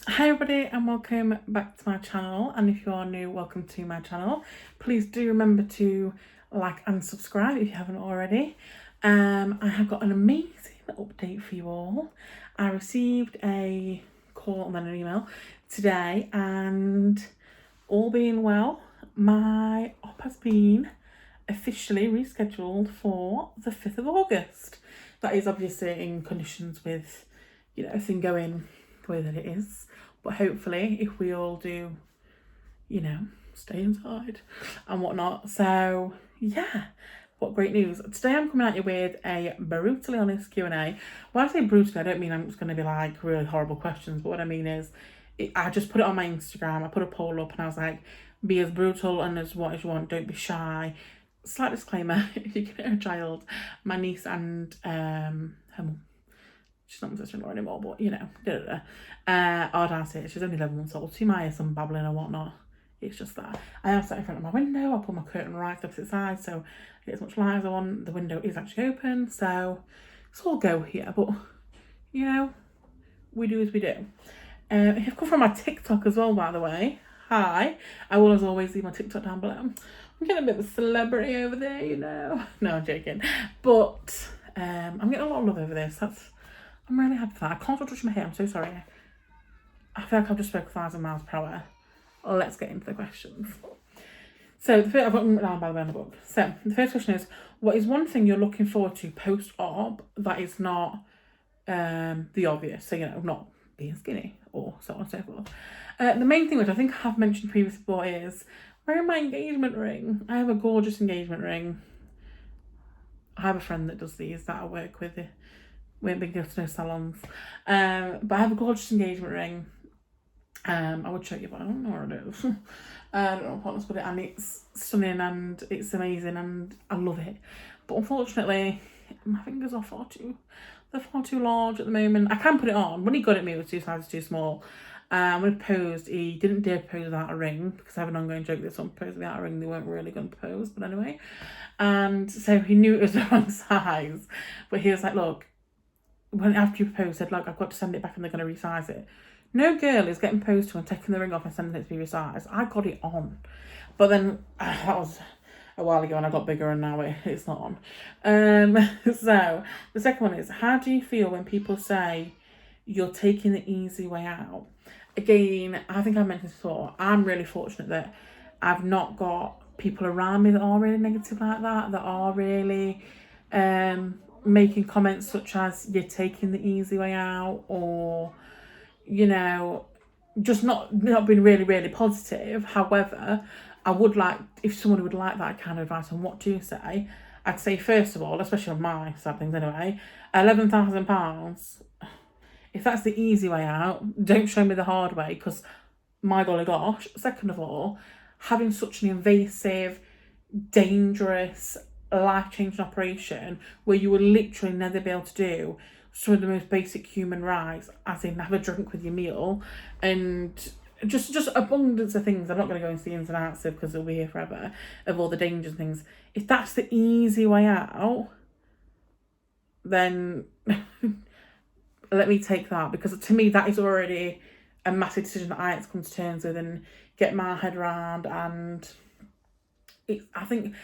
Hi everybody and welcome back to my channel, and if you are new, welcome to my channel. Please do remember to like and subscribe if you haven't already. I have got an amazing update for you all. I received a call and then an email today, and all being well, my op has been officially rescheduled for the 5th of August. That is obviously in conditions with, everything going the way that it is. But hopefully, if we all do, stay inside and whatnot. So, yeah, what great news. Today I'm coming at you with a brutally honest Q&A. When I say brutally, I don't mean I'm just going to be like really horrible questions. But what I mean is, I just put it on my Instagram. I put a poll up and I was like, be as brutal and as what as you want. Don't be shy. Slight disclaimer, if you get a child, my niece and her mum, she's not my sister-in-law anymore, but our downstairs, she's only 11 months old. She might hear some babbling or whatnot. It's just that I am sat in front of my window. I pull my curtain right opposite side so I get as much light as I want. The window is actually open, so it's all go here. But we do as we do. You've come from my TikTok as well, by the way. Hi. I will, as always, leave my TikTok down below. I'm getting a bit of a celebrity over there, No, I'm joking. But I'm getting a lot of love over this. I'm really happy for that. I can't stop touching my hair. I'm so sorry. I feel like I've just spoke 1,000 miles per hour. Let's get into the questions. So I've got them down by the way in the book. So the first question is, what is one thing you're looking forward to post-op that is not the obvious? So, not being skinny or so on and so forth. The main thing, which I think I have mentioned previously before, is wearing my engagement ring. I have a gorgeous engagement ring. I have a friend that does these that I work with. We ain't been going to no salons. But I have a gorgeous engagement ring. I would show you, but I don't know where it is. I don't know what to put it, and it's stunning and it's amazing and I love it. But unfortunately, my fingers are they're far too large at the moment. I can put it on. When he got it me, it was 2 sizes too small. When he proposed, he didn't dare propose without a ring, because I have an ongoing joke that someone proposed without a ring, they weren't really going to propose, but anyway. And so he knew it was the wrong size, but he was like, look, after you proposed, said, like, I've got to send it back and they're going to resize it. No girl is getting proposed to and taking the ring off and sending it to be resized. I got it on. But then, that was a while ago and I got bigger and now it's not on. So, the second one is, how do you feel when people say you're taking the easy way out? Again, I think I mentioned this before, I'm really fortunate that I've not got people around me that are really negative like that are really making comments such as you're taking the easy way out, or just not being really, really positive. However, I would like, if someone would like that kind of advice on what to say, I'd say, first of all, especially on my side of things anyway, £11,000, if that's the easy way out, don't show me the hard way, because my golly gosh. Second of all, having such an invasive, dangerous, life-changing operation where you will literally never be able to do some of the most basic human rights, as in have a drink with your meal, and just abundance of things. I'm not going to go into the ins and outs of, because it'll be here forever, of all the dangers and things. If that's the easy way out, then let me take that, because to me that is already a massive decision that I had to come to terms with and get my head around. And I think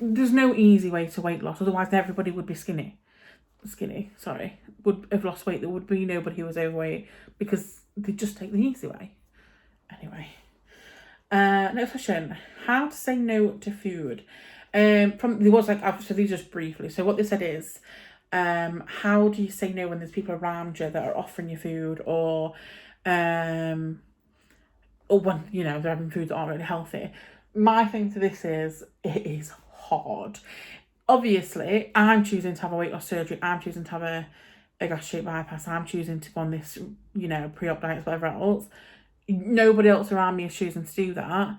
there's no easy way to weight loss, otherwise everybody would be skinny, would have lost weight. There would be nobody who was overweight, because they just take the easy way. Anyway, next question, how to say no to food. There was like, so these just briefly, so what they said is, how do you say no when there's people around you that are offering you food, or when they're having food that aren't really healthy. My thing to this is, it is hard. Obviously, I'm choosing to have a weight loss surgery. I'm choosing to have a gastric bypass. I'm choosing to go on this, pre-op diets, whatever else. Nobody else around me is choosing to do that.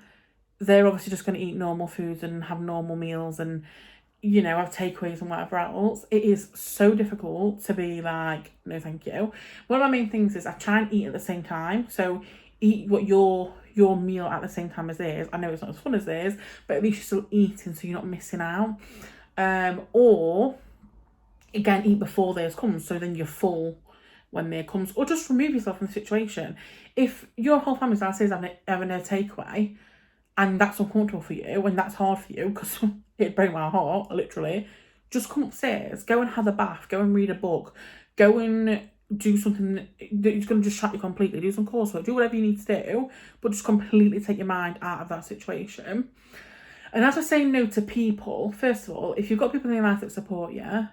They're obviously just going to eat normal foods and have normal meals and, have takeaways and whatever else. It is so difficult to be like, no, thank you. One of my main things is I try and eat at the same time. So eat what your meal at the same time as theirs. I know it's not as fun as theirs, but at least you're still eating, so you're not missing out. Or again, eat before theirs comes, so then you're full when there comes, or just remove yourself from the situation. If your whole family's downstairs having a takeaway and that's uncomfortable for you and that's hard for you, because it'd break my heart, literally, just come upstairs, go and have a bath, go and read a book, go and do something that's going to distract you completely, do some coursework, do whatever you need to do, but just completely take your mind out of that situation. And as I say no to people, first of all, if you've got people in your life that support you,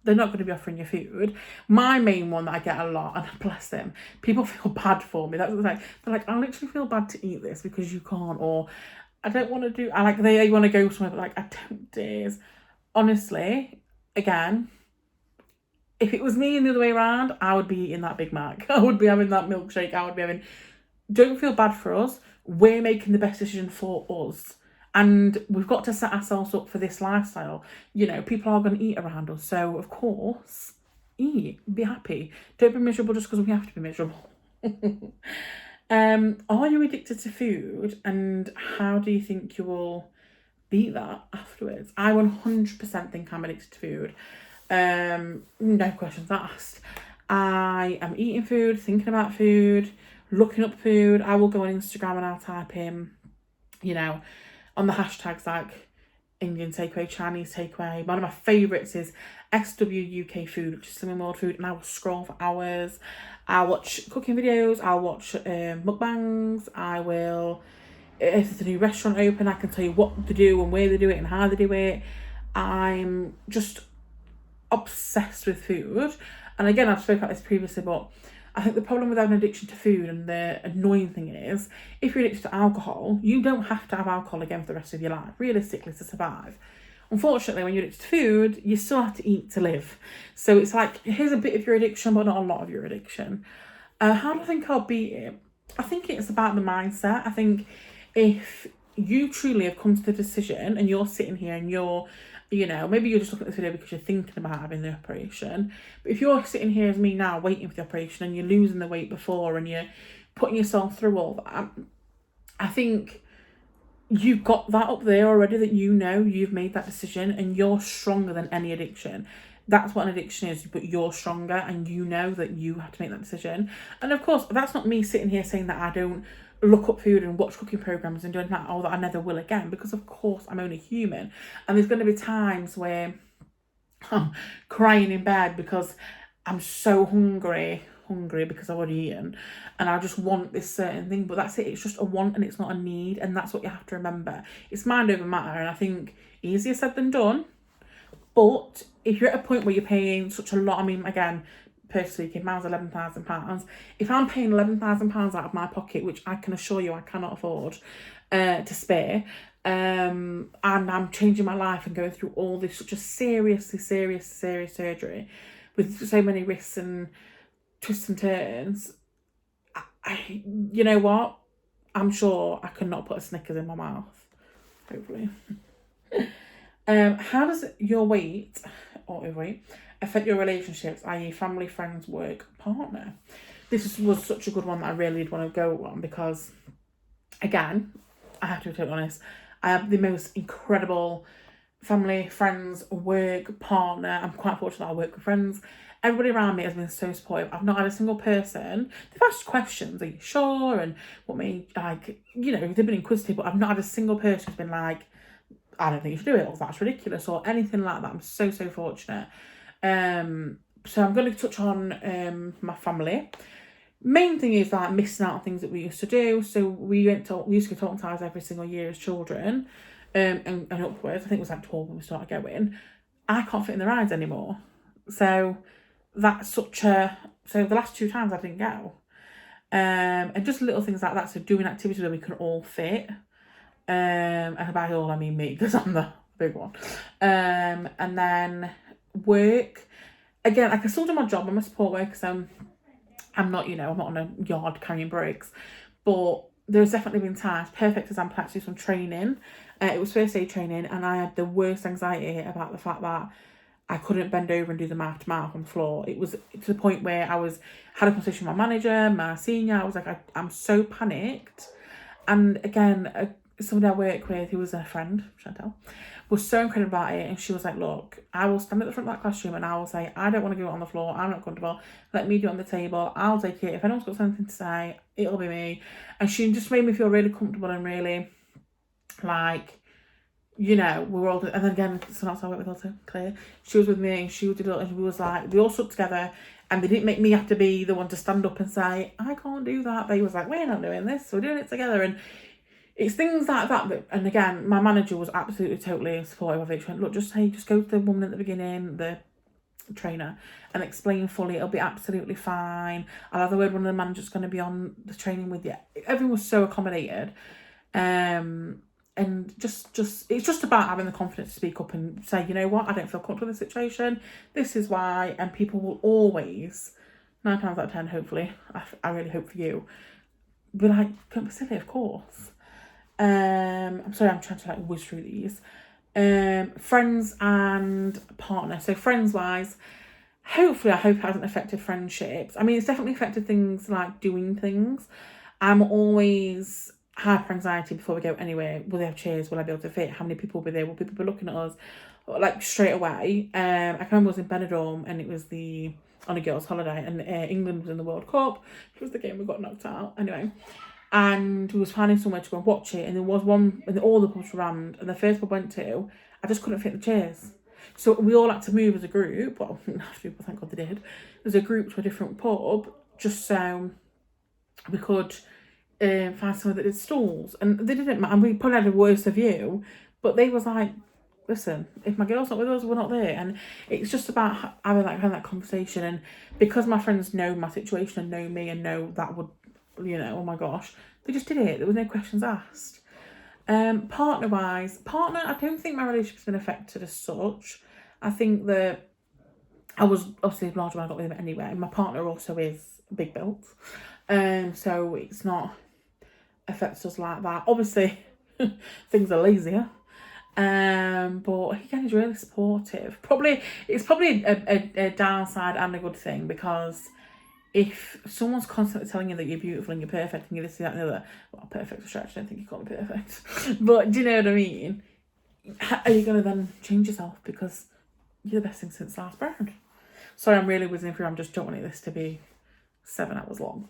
they're not going to be offering you food. My main one that I get a lot, and bless them, people feel bad for me. That's like, they're like, I literally feel bad to eat this because you can't, or I don't want to do, they want to go somewhere, but like, I don't dare. Honestly, again, if it was me and the other way around, I would be eating that Big Mac. I would be having that milkshake. I would be having, don't feel bad for us. We're making the best decision for us. And we've got to set ourselves up for this lifestyle. You know, people are going to eat around us. So, of course, eat. Be happy. Don't be miserable just because we have to be miserable. Are you addicted to food? And how do you think you will beat that afterwards? I 100% think I'm addicted to food. No questions asked. I am eating food, thinking about food, looking up food. I will go on Instagram and I'll type in, you know, on the hashtags like Indian takeaway, Chinese takeaway. One of my favourites is SW UK food, which is Slimming World food, and I will scroll for hours. I'll watch cooking videos, I'll watch mukbangs, I will, if there's a new restaurant open, I can tell you what to do and where they do it and how they do it. I'm just obsessed with food. And again, I've spoken about this previously, but I think the problem with having an addiction to food, and the annoying thing is, if you're addicted to alcohol, you don't have to have alcohol again for the rest of your life, realistically, to survive. Unfortunately, when you're addicted to food, you still have to eat to live. So it's like, here's a bit of your addiction, but not a lot of your addiction. How do I think I'll beat it? I think it's about the mindset. I think if you truly have come to the decision and you're sitting here and you're, you know, maybe you're just looking at this video because you're thinking about having the operation. But if you're sitting here as me now waiting for the operation and you're losing the weight before and you're putting yourself through all that, I think you've got that up there already, that you know you've made that decision and you're stronger than any addiction. That's what an addiction is, but you're stronger and you know that you have to make that decision. And of course, that's not me sitting here saying that I don't look up food and watch cooking programs and doing that, or that I never will again, because of course I'm only human, and there's going to be times where I'm crying in bed because I'm so hungry because I've already eaten and I just want this certain thing, but that's it. It's just a want and it's not a need, and that's what you have to remember. It's mind over matter, and I think easier said than done. But if you're at a point where you're paying such a lot, I mean, again, personally speaking, mine's £11,000. If I'm paying £11,000 out of my pocket, which I can assure you I cannot afford to spare, and I'm changing my life and going through all this such a serious surgery with so many risks and twists and turns, I you know what? I'm sure I cannot put a Snickers in my mouth. Hopefully. How does your weight or overweight affect your relationships, i.e. family, friends, work, partner? This was such a good one that I really did want to go on because, again, I have to be totally honest, I have the most incredible family, friends, work, partner. I'm quite fortunate that I work with friends. Everybody around me has been so supportive. I've not had a single person, they've asked questions, are you sure? And what made, like, you know, they've been inquisitive, but I've not had a single person who's been like, I don't think you should do it, or that's ridiculous, or anything like that. I'm so fortunate. So I'm going to touch on my family. Main thing is like missing out on things that we used to do. So we used to go to Tires every single year as children, and upwards. I think it was like 12 when we started going. I can't fit in the rides anymore. So that's such a, so the last 2 times I didn't go. And just little things like that. So doing activities where we can all fit. And by all I mean me, because I'm the big one. And then work. Again, I can still do my job. I'm a support worker, so I'm not, you know, I'm not on a yard carrying bricks. But there's definitely been times, perfect example, actually, some training. It was first aid training, and I had the worst anxiety about the fact that I couldn't bend over and do the mouth to mouth on the floor. It was to the point where I had a conversation with my manager, my senior. I was like, I'm so panicked. And again, somebody I work with who was a friend, Chantal, was so incredible about it, and she was like, look, I will stand at the front of that classroom and I will say, I don't want to go on the floor, I'm not comfortable, let me do it on the table, I'll take it, if anyone's got something to say, it'll be me. And she just made me feel really comfortable and really, like, you know, we were all, and then again, someone else I work with also, Claire, she was with me, and she did it, and we was like, we all stuck together, and they didn't make me have to be the one to stand up and say, I can't do that. They was like, we're not doing this, we're doing it together. And it's things like that, and again, my manager was absolutely totally supportive of it. She went, look, just go to the woman at the beginning, the trainer, and explain fully, it'll be absolutely fine. I'll have the word one of the managers going to be on the training with you. Everyone was so accommodated. And just it's just about having the confidence to speak up and say, you know what, I don't feel comfortable with the situation, this is why. And people will always, 9 times out of 10, hopefully, I really hope for you, be like, don't be silly, of course. I'm sorry, I'm trying to like whiz through these. Friends and partner. So friends wise, hopefully I hope it hasn't affected friendships. I mean, it's definitely affected things like doing things. I'm always hyper anxiety before we go anywhere. Will they have chairs? Will I be able to fit? How many people will be there? Will people be looking at us? Like straight away. I can remember I was in Benidorm and it was on a girls' holiday, and England was in the World Cup. It was the game we got knocked out. Anyway. And we was finding somewhere to go and watch it, and there was one, and all the pubs were rammed, and the first pub I went to, I just couldn't fit the chairs. So we all had to move as a group, well, not have to, but thank God they did, as a group to a different pub, just so we could find somewhere that did stalls. And they didn't, and we probably had a worse view, but they was like, listen, if my girl's not with us, we're not there. And it's just about having that conversation. And because my friends know my situation and know me and know that would, you know, oh my gosh, they just did it. There was no questions asked. Partner wise, I don't think my relationship's been affected as such. I think that I was obviously larger when I got with him anyway. My partner also is big built, so it's not affects us like that. Obviously, things are lazier. But again, he's really supportive. It's probably a downside and a good thing, because if someone's constantly telling you that you're beautiful and you're perfect and you're this, that, and the other, well, perfect's a stretch, I don't think you can't be perfect. But do you know what I mean? Are you going to then change yourself because you're the best thing since last bird? Sorry, I'm really whizzing through. I'm just don't want this to be 7 hours long.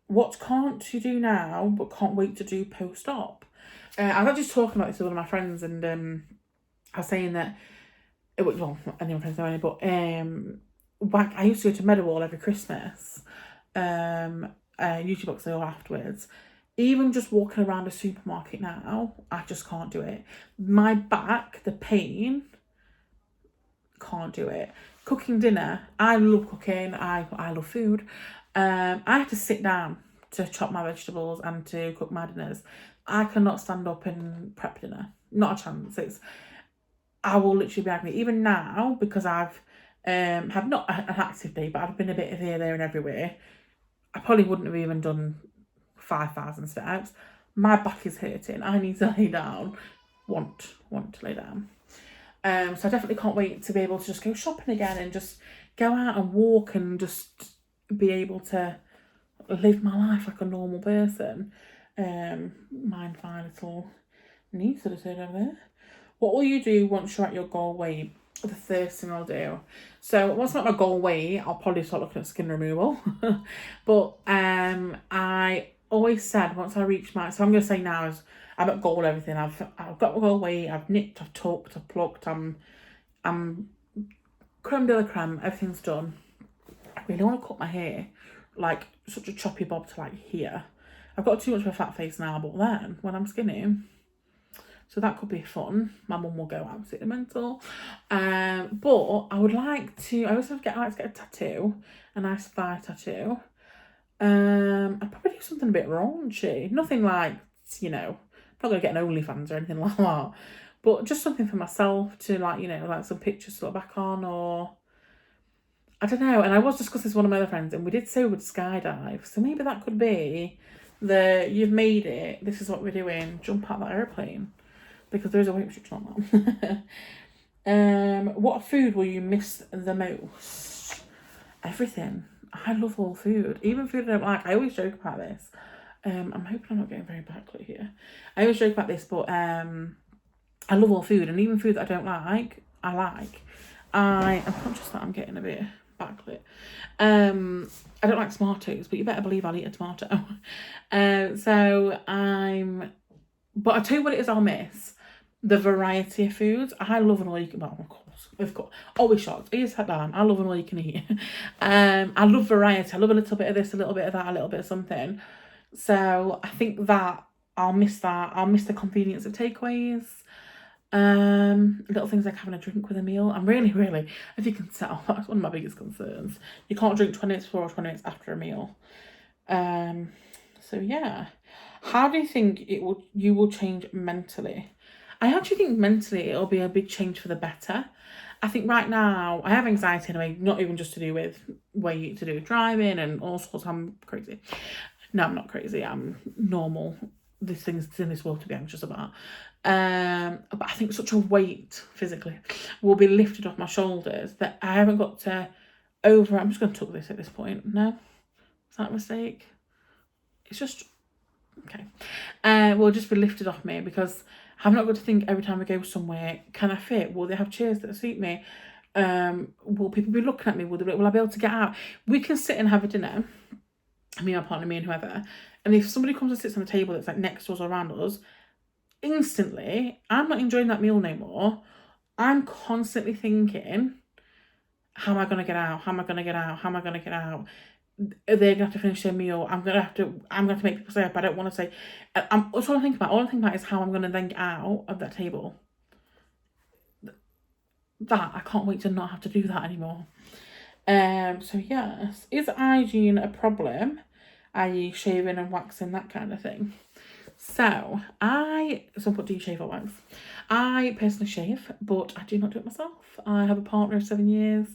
What can't you do now but can't wait to do post-op? I was just talking about this with one of my friends, and I was saying that, well, not any of my friends know any, but I used to go to Meadowall every Christmas, YouTube or afterwards. Even just walking around a supermarket now, I just can't do it. My back, the pain, can't do it. Cooking dinner, I love cooking, I love food. I have to sit down to chop my vegetables and to cook my dinners. I cannot stand up and prep dinner. Not a chance. I will literally be angry. Even now, because I've have not an active day, but I've been a bit here, there and everywhere, I probably wouldn't have even done 5,000 steps. My back is hurting. I need to lay down. Want to lay down. So I definitely can't wait to be able to just go shopping again and just go out and walk and just be able to live my life like a normal person. Mind my little niece that I said over there. What will you do once you're at your goal weight? The first thing I'll do. So once I'm at my goal weight, I'll probably start looking at skin removal. But I always said once I reach so I'm going to say now is I'm at goal everything. I've got my goal weight, I've nipped, I've tucked, I've plucked, I'm creme de la creme, everything's done. I really want to cut my hair, like such a choppy bob to like here. I've got too much of a fat face now, but then when I'm skinny, so that could be fun. My mum will go absolutely mental. But I would like to, I also like to get a tattoo, a nice thigh tattoo. I'd probably do something a bit raunchy. Nothing like, you know, I'm not going to get an OnlyFans or anything like that. But just something for myself to like, you know, like some pictures to look back on, or I don't know. And I was discussing this with one of my other friends, and we did say we would skydive. So maybe that could be you've made it, this is what we're doing, jump out that airplane. Because there is a weight restriction on that. What food will you miss the most? Everything. I love all food. Even food I don't like. I always joke about this. I'm hoping I'm not getting very backlit here. I always joke about this, but I love all food, and even food that I don't like, I like. I'm conscious that I'm getting a bit backlit. I don't like tomatoes, but you better believe I'll eat a tomato. But I'll tell you what it is I'll miss. The variety of foods. I love an all you can, well, of course, always shocked. Ears sat down. I love an all you can eat. I love variety. I love a little bit of this, a little bit of that, a little bit of something. So I think that I'll miss that. I'll miss the convenience of takeaways. Little things like having a drink with a meal. I'm really, if you can tell, that's one of my biggest concerns. You can't drink 20 minutes before or 20 minutes after a meal. So yeah. How do you think you will change mentally? I actually think mentally it'll be a big change for the better. I think right now I have anxiety anyway, not even just to do with weight, to do with driving and all sorts. I'm crazy. No, I'm not crazy. I'm normal. There's things in this world to be anxious about. But I think such a weight physically will be lifted off my shoulders that I haven't got to I'm just going to tuck this at this point. No? Is that a mistake? It's just... Okay. Will just be lifted off me because I've not got to think every time I go somewhere, can I fit? Will they have chairs that suit me? Will people be looking at me? Will I be able to get out? We can sit and have a dinner, me, my partner, me and whoever, and if somebody comes and sits on a table that's like next to us or around us, instantly, I'm not enjoying that meal no more. I'm constantly thinking, how am I going to get out? How am I going to get out? How am I going to get out? They're going to have to finish their meal. I'm going to have to make people say up. I don't want to say. That's all I think about. All I think about is how I'm going to then get out of that table. I can't wait to not have to do that anymore. So yes, is hygiene a problem? I.e. shaving and waxing, that kind of thing. So what do you shave or wax? I personally shave, but I do not do it myself. I have a partner of 7 years.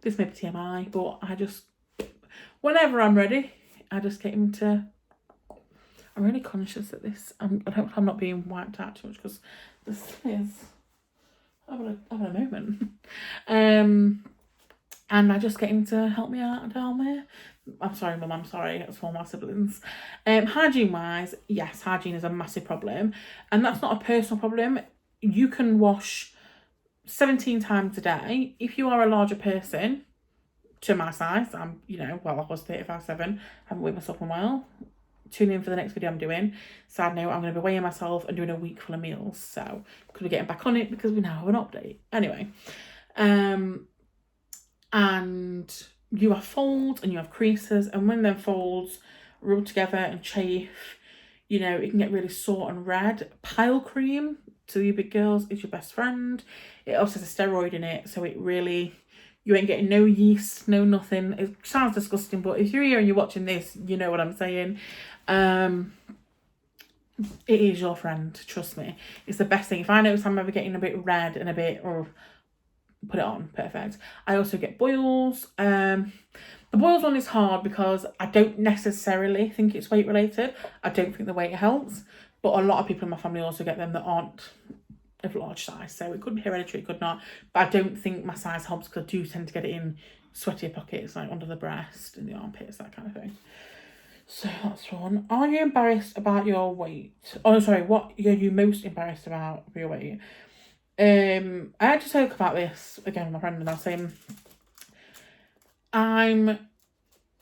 This may be TMI, but I just, whenever I'm ready, I just get him to... I'm really conscious that this... I hope I'm not being wiped out too much because this is having a moment. And I just get him to help me out down there. I'm sorry, Mum, I'm sorry. It's for my siblings. Hygiene-wise, yes, hygiene is a massive problem. And that's not a personal problem. You can wash 17 times a day. If you are a larger person, to my size, I was 35'7", haven't weighed myself in a while. Tune in for the next video I'm doing. Side note, I'm going to be weighing myself and doing a week full of meals. So, could be getting back on it because we now have an update. Anyway, and you have folds and you have creases, and when them folds rub together and chafe, it can get really sore and red. Pile cream, to you big girls, is your best friend. It also has a steroid in it, so it really, you ain't getting no yeast, no nothing. It sounds disgusting, but if you're here and you're watching this, you know what I'm saying. It is your friend, trust me. It's the best thing. If I notice I'm ever getting a bit red and a bit, put it on, perfect. I also get boils. The boils one is hard because I don't necessarily think it's weight related. I don't think the weight helps, but a lot of people in my family also get them that aren't of large size, so it could be hereditary, it could not, but I don't think my size helps because I do tend to get it in sweatier pockets, like under the breast, in the armpits, that kind of thing. So that's one. Are you embarrassed about your weight? Oh, sorry, what are you most embarrassed about your weight? I had to talk about this again with my friend, and I was saying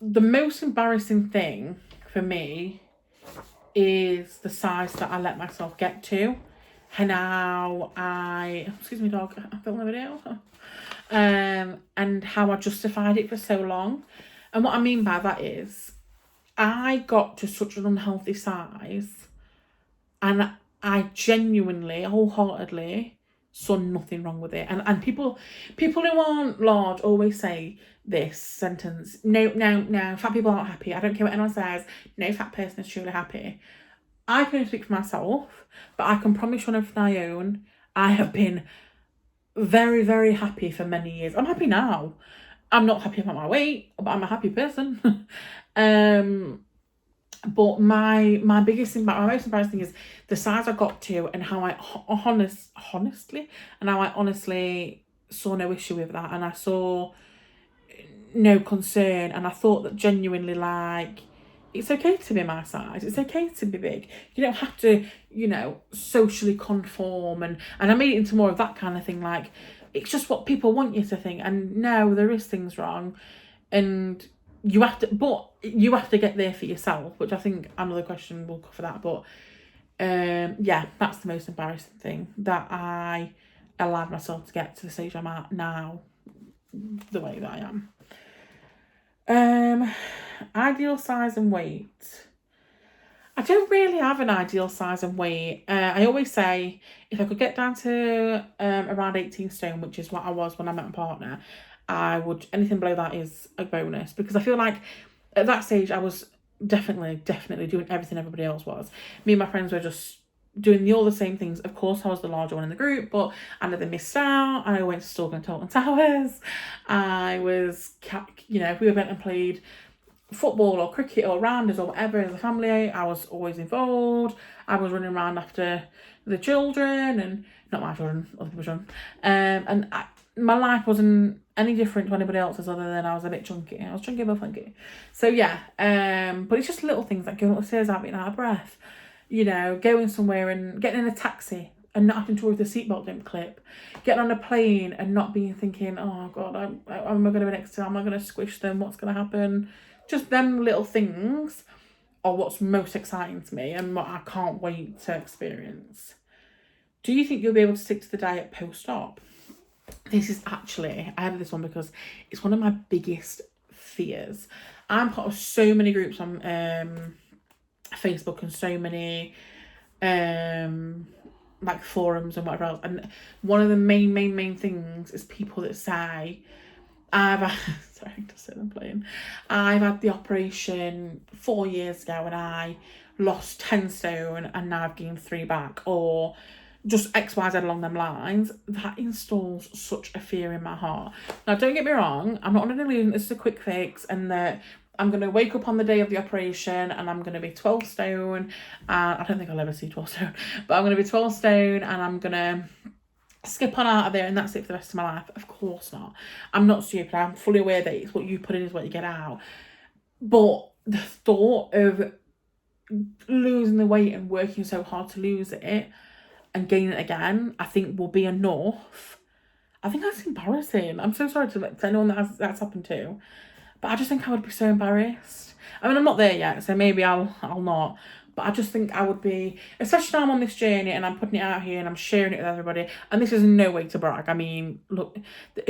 the most embarrassing thing for me is the size that I let myself get to, and how excuse me dog, I'm filming a video, and how I justified it for so long. And what I mean by that is I got to such an unhealthy size, and I genuinely, wholeheartedly saw nothing wrong with it. And people who aren't large always say this sentence: no, fat people aren't happy. I don't care what anyone says, no fat person is truly happy. I can only speak for myself, but I can promise you on everything I own, I have been very, very happy for many years. I'm happy now. I'm not happy about my weight, but I'm a happy person. But my most embarrassing thing is the size I got to, and how I honestly saw no issue with that, and I saw no concern, and I thought that genuinely, like, it's okay to be my size. It's okay to be big. You don't have to, you know, socially conform. And I made it into more of that kind of thing. Like, it's just what people want you to think. And no, there is things wrong. And you have to, but you have to get there for yourself, which I think another question will cover that. But yeah, that's the most embarrassing thing, that I allowed myself to get to the stage I'm at now, the way that I am. Ideal size and weight. I don't really have an ideal size and weight. I always say if I could get down to around 18 stone, which is what I was when I met my partner, I would, anything below that is a bonus, because I feel like at that stage I was definitely doing everything everybody else was. Me and my friends were just doing all the same things. Of course, I was the larger one in the group, but I never missed out. I went to Stalk and Tolton Towers. I was, you know, if we went and played football or cricket or rounders or whatever as a family, I was always involved. I was running around after the children, and not my children, other people's children. My life wasn't any different to anybody else's, other than I was a bit chunky. I was chunky but funky. So yeah, but it's just little things like going upstairs out being out of breath, you know, going somewhere and getting in a taxi and not having to worry if the seatbelt don't clip, getting on a plane and not being thinking, oh God, am I going to be next to them? Am I going to squish them? What's going to happen? Just them little things are what's most exciting to me and what I can't wait to experience. Do you think you'll be able to stick to the diet post-op? This is actually, I have this one because it's one of my biggest fears. I'm part of so many groups on Facebook and so many like forums and whatever else. And one of the main things is people that say, sorry, just sit and playing. I've had the operation 4 years ago and I lost 10 stone and now I've gained 3 back, or just XYZ along them lines. That installs such a fear in my heart. Now, don't get me wrong, I'm not under an illusion this is a quick fix and that I'm going to wake up on the day of the operation and I'm going to be 12 stone. I don't think I'll ever see 12 stone, but I'm going to be 12 stone and I'm going to skip on out of there and that's it for the rest of my life. Of course not. I'm not stupid. I'm fully aware that it's what you put in is what you get out. But the thought of losing the weight and working so hard to lose it and gain it again, I think will be enough. I think that's embarrassing. I'm so sorry to anyone that's happened to, but I just think I would be so embarrassed. I mean, I'm not there yet, so maybe I'll not. But I just think I would be, especially now I'm on this journey and I'm putting it out here and I'm sharing it with everybody. And this is no way to brag. I mean, look,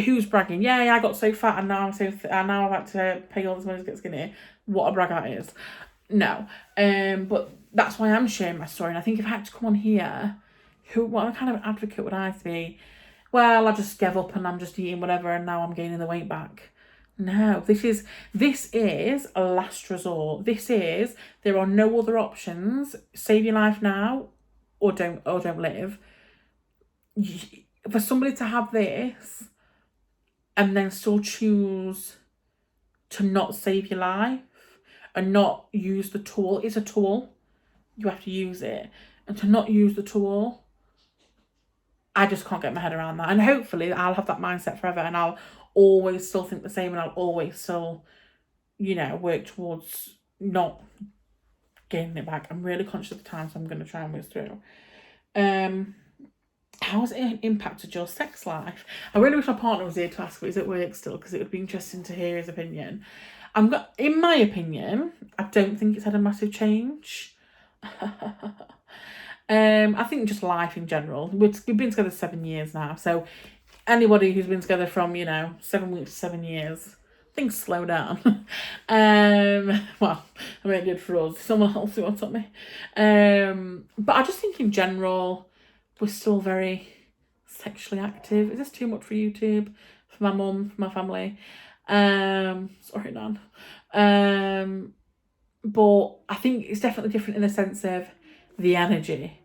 who's bragging? Yeah, I got so fat and now now I've had to pay all this money to get skinny. What a brag that is. No. But that's why I'm sharing my story. And I think if I had to come on here, what kind of advocate would I be? Well, I just gave up and I'm just eating whatever and now I'm gaining the weight back. No, this is a last resort. There are no other options. Save your life now or don't live. For somebody to have this and then still choose to not save your life and not use the tool. It's a tool. You have to use it. And to not use the tool, I just can't get my head around that. And hopefully I'll have that mindset forever and I'll always still think the same and I'll always still, you know, work towards not gaining it back. I'm really conscious of the time, so I'm going to try and whiz through. How has it impacted your sex life? I really wish my partner was here to ask, but he's at work still, because it would be interesting to hear his opinion. In my opinion, I don't think it's had a massive change. I think just life in general. We've been together 7 years now, so anybody who's been together from, 7 weeks to 7 years, things slow down. Well, I mean, it did for us. Someone else who wants on me. But I just think in general, we're still very sexually active. Is this too much for YouTube? For my mum, for my family? Sorry, Nan. But I think it's definitely different in the sense of the energy.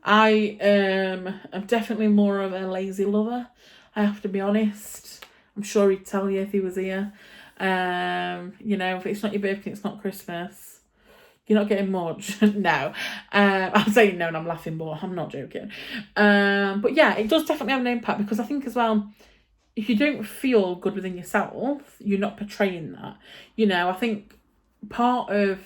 I am definitely more of a lazy lover. I have to be honest. I'm sure he'd tell you if he was here. If it's not your birthday, it's not Christmas. You're not getting much. No. I'm saying no and I'm laughing, but I'm not joking. But yeah, it does definitely have an impact, because I think as well, if you don't feel good within yourself, you're not portraying that. I think part of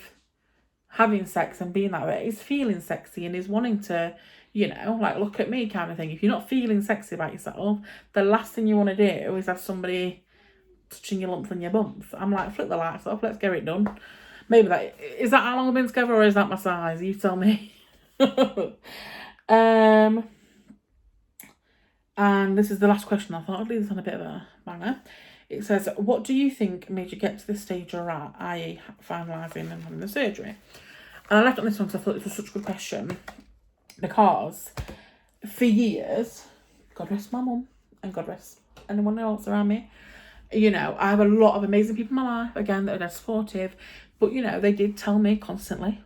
having sex and being that way is feeling sexy and is wanting to, you know, like, look at me kind of thing. If you're not feeling sexy about yourself, the last thing you want to do is have somebody touching your lumps and your bumps. I'm like, flip the lights off, let's get it done. Maybe that, is that how long I've been together, or is that my size? You tell me. And this is the last question. I thought I'd leave this on a bit of a banger. It says, what do you think made you get to this stage you're at, i.e. finalising and having the surgery? And I left on this one because I thought it was such a good question. Because for years, God rest my mum and God rest anyone else around me, you know, I have a lot of amazing people in my life, again, that are dead supportive. But, you know, they did tell me constantly,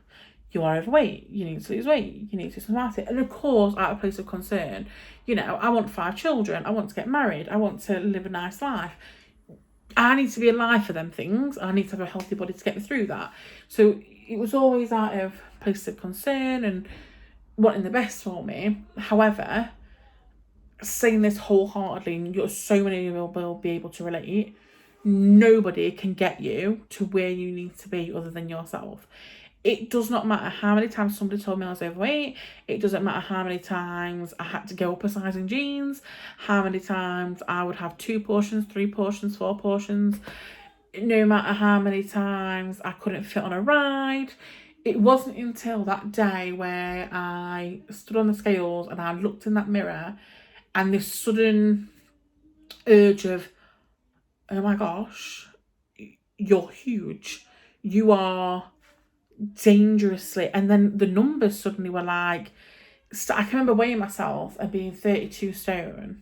you are overweight, you need to lose weight, you need to do something about it. And of course, out of a place of concern, you know, I want 5 children, I want to get married, I want to live a nice life. I need to be alive for them things. I need to have a healthy body to get me through that. So it was always out of a place of concern and wanting the best for me. However, saying this wholeheartedly, and so many of you will be able to relate, nobody can get you to where you need to be other than yourself. It does not matter how many times somebody told me I was overweight. It doesn't matter how many times I had to go up a size in jeans, how many times I would have 2 portions, 3 portions, 4 portions. No matter how many times I couldn't fit on a ride. It wasn't until that day where I stood on the scales and I looked in that mirror and this sudden urge of, oh my gosh, you're huge. You are dangerously, and then the numbers suddenly were like, I can remember weighing myself and being 32 stone.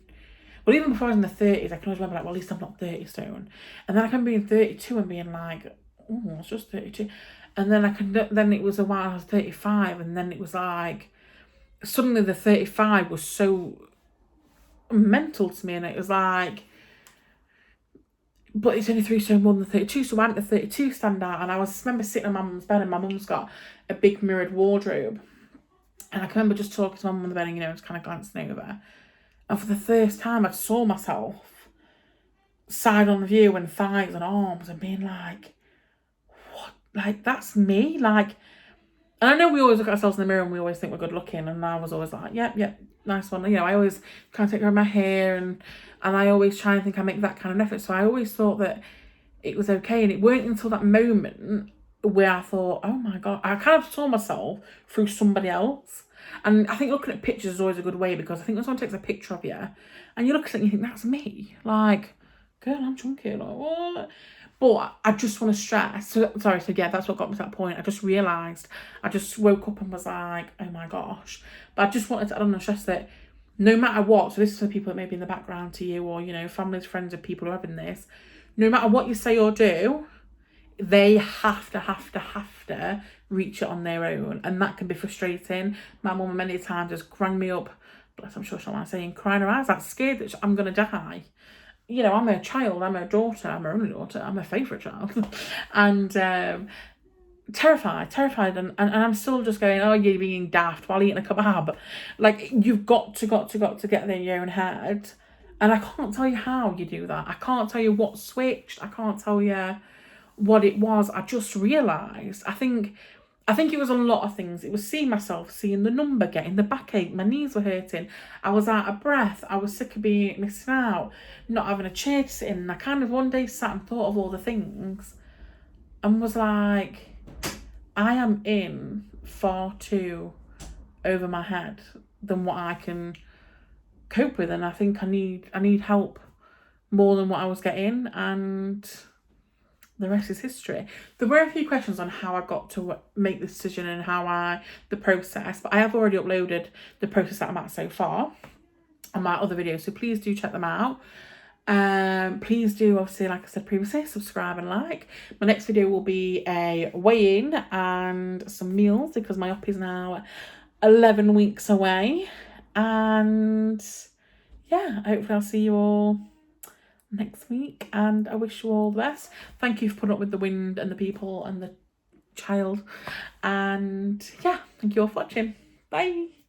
Well, even before I was in the 30s, I can always remember like, well, at least I'm not 30 stone. And then I can be being 32 and being like, oh, it's just 32. And then it was a while I was 35, and then it was like, suddenly the 35 was so mental to me, and it was like, but it's only 3 stone more than the 32, so why didn't the 32 stand out? And I remember sitting on my mum's bed, and my mum's got a big mirrored wardrobe, and I can remember just talking to my mum on the bed and, you know, just kind of glancing over, and for the first time I saw myself side on view and thighs and arms and being like, what, like, that's me? Like, and I know we always look at ourselves in the mirror and we always think we're good looking, and I was always like, yep, nice one. You know, I always kind of take care of my hair, and I always try and think I make that kind of effort. So I always thought that it was okay. And it weren't until that moment where I thought, oh my God, I kind of saw myself through somebody else. And I think looking at pictures is always a good way, because I think when someone takes a picture of you and you look at it and you think, that's me. Like, girl, I'm chunky. Like, what? But I just want to stress, so yeah, that's what got me to that point. I just realised, I just woke up and was like, oh my gosh. But I just wanted to add on and stress that no matter what, so this is for people that may be in the background to you, or, you know, families, friends of people who are having this, no matter what you say or do, they have to reach it on their own. And that can be frustrating. My mum many times just rang me up, bless, I'm sure she'll mind saying, crying her eyes out, scared that I'm going to die. You know, I'm her child, I'm her daughter, I'm her only daughter, I'm her favourite child. And terrified. And I'm still just going, oh, you're being daft while eating a kebab. Like, you've got to get there in your own head. And I can't tell you how you do that. I can't tell you what switched. I can't tell you what it was. I just realised, I think it was a lot of things. It was seeing myself, seeing the number, getting the backache, my knees were hurting, I was out of breath, I was sick of being missing out, not having a chair to sit in. And I kind of one day sat and thought of all the things and was like, I am in far too over my head than what I can cope with, and I think I need help more than what I was getting, and the rest is history. There were a few questions on how I got to make the decision and the process, but I have already uploaded the process that I'm at so far on my other videos, so please do check them out. Please do, obviously, like I said previously, subscribe and like. My next video will be a weigh-in and some meals, because my op is now 11 weeks away. And yeah, hopefully I'll see you all next week, and I wish you all the best. Thank you for putting up with the wind and the people and the child, and yeah, thank you all for watching. Bye.